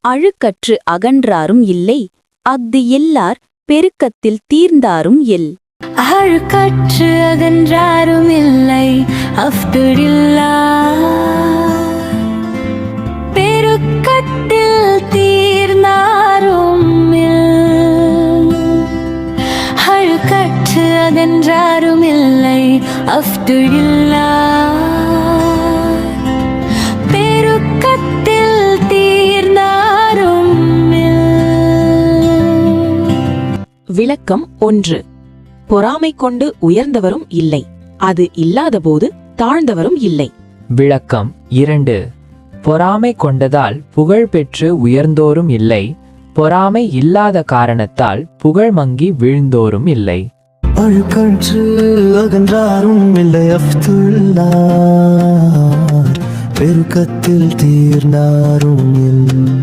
அழுக்கற்று அகன்றாரும் இல்லை, அஃது எல்லார் பெருக்கத்தில் தீர்ந்தாரும் எல். அழுக்கற்று அகன்றாரும் இல்லை, அஃதுல்லார் பெருக்கத்தில் தீர்ந்தாரும் எல். அழுக்கற்று அகன்றாரும் இல்லை, அஃதுல்லார் பெருக்கத்தில் தீர்ந்தாரும் எல். விளக்கம் 1. பொறாமை கொண்டு உயர்ந்தவரும் இல்லை, அது இல்லாதபோது தாழ்ந்தவரும் இல்லை. விளக்கம் 2. பொறாமை கொண்டதால் புகழ் பெற்று உயர்ந்தோரும் இல்லை, பொறாமை இல்லாத காரணத்தால் புகழ் மங்கி வீழ்ந்தோரும் இல்லை. அழுக்கற்று அகன்றாரும் இல்லை, அஃதுல்லார் பெருக்கத்தில் தீர்ந்தாரும் இல்லை.